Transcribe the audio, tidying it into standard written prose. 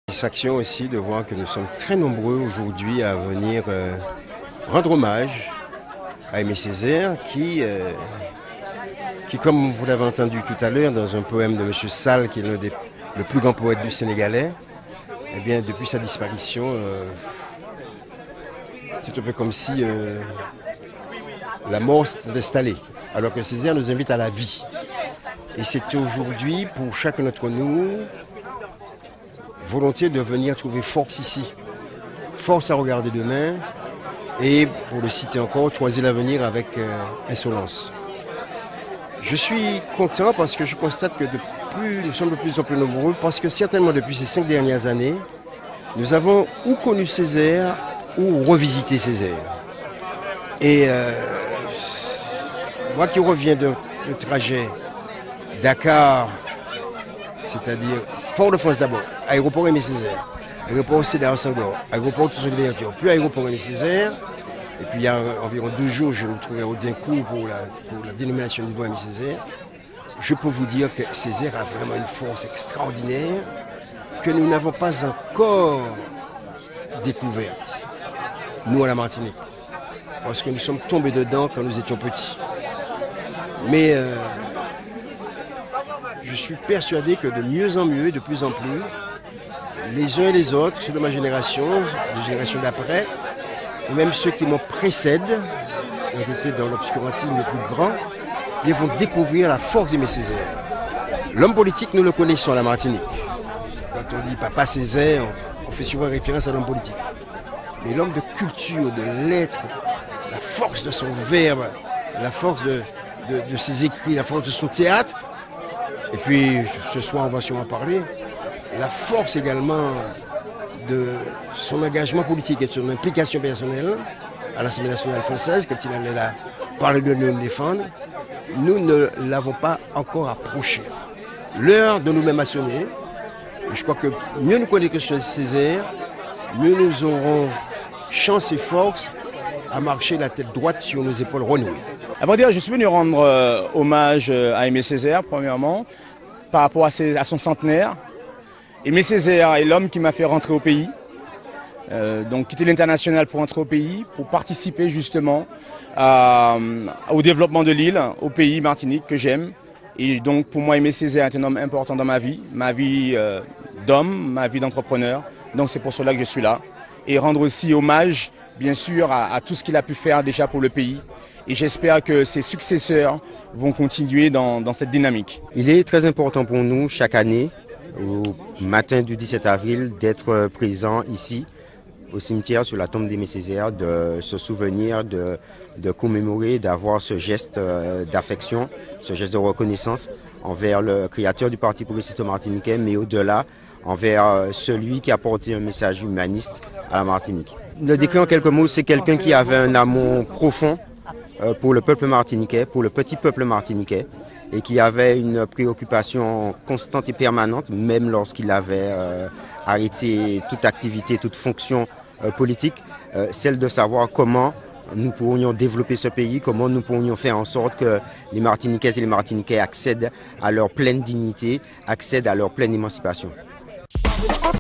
Satisfaction aussi de voir que nous sommes très nombreux aujourd'hui à venir rendre hommage à Aimé Césaire qui, comme vous l'avez entendu tout à l'heure dans un poème de M. Sall, qui est le plus grand poète du Sénégalais, eh bien, depuis sa disparition, c'est un peu comme si la mort s'était installée, alors que Césaire nous invite à la vie. Et c'est aujourd'hui, pour chacun d'entre nous, volonté de venir trouver force ici, force à regarder demain et, pour le citer encore, choisir l'avenir avec insolence. Je suis content parce que je constate que nous sommes de plus en plus nombreux, parce que certainement depuis ces 5 dernières années, nous avons ou connu Césaire ou revisité Césaire. Et moi qui reviens de trajet Dakar, c'est-à-dire Fort-de-France d'abord, aéroport Aimé Césaire, aéroport Sédar Senghor, aéroport Toussaint-Louverture, puis aéroport Aimé Césaire. Et puis il y a environ 2 jours, je me trouvais au Dincourt pour la dénomination du niveau Aimé Césaire. Je peux vous dire que Césaire a vraiment une force extraordinaire que nous n'avons pas encore découverte, nous à la Martinique, parce que nous sommes tombés dedans quand nous étions petits. Mais je suis persuadé que de mieux en mieux, de plus en plus, les uns et les autres, ceux de ma génération, des générations d'après, et même ceux qui m'ont précédé, ils étaient dans l'obscurantisme le plus grand, ils vont découvrir la force d'Aimé Césaire. L'homme politique, nous le connaissons à la Martinique. Quand on dit Papa Césaire, on fait souvent référence à l'homme politique. Mais l'homme de culture, de lettres, la force de son verbe, la force de ses écrits, la force de son théâtre, et puis ce soir on va sûrement parler, la force également de son engagement politique et de son implication personnelle à l'Assemblée nationale française, quand il allait là parler de nous défendre, nous ne l'avons pas encore approché. L'heure de nous-mêmes a sonné. Et je crois que mieux nous connaissons que Césaire, mieux nous aurons chance et force à marcher la tête droite sur nos épaules renouées. À vrai dire, je suis venu rendre hommage à Aimé Césaire, premièrement, par rapport à son centenaire. Aimé Césaire est l'homme qui m'a fait rentrer au pays, donc quitter l'international pour rentrer au pays, pour participer justement au développement de l'île, au pays Martinique que j'aime. Et donc pour moi, Aimé Césaire est un homme important dans ma vie d'homme, ma vie d'entrepreneur. Donc c'est pour cela que je suis là. Et rendre aussi hommage, bien sûr, à tout ce qu'il a pu faire déjà pour le pays. Et j'espère que ses successeurs vont continuer dans cette dynamique. Il est très important pour nous, chaque année, au matin du 17 avril, d'être présent ici, au cimetière, sur la tombe d'Aimé Césaire, de se souvenir, de commémorer, d'avoir ce geste d'affection, ce geste de reconnaissance envers le créateur du Parti progressiste martiniquais, mais au-delà, envers celui qui a porté un message humaniste à la Martinique. Le décret en quelques mots, c'est quelqu'un qui avait un amour profond pour le peuple martiniquais, pour le petit peuple martiniquais, et qui avait une préoccupation constante et permanente, même lorsqu'il avait arrêté toute activité, toute fonction politique, celle de savoir comment nous pourrions développer ce pays, comment nous pourrions faire en sorte que les Martiniquaises et les Martiniquais accèdent à leur pleine dignité, accèdent à leur pleine émancipation.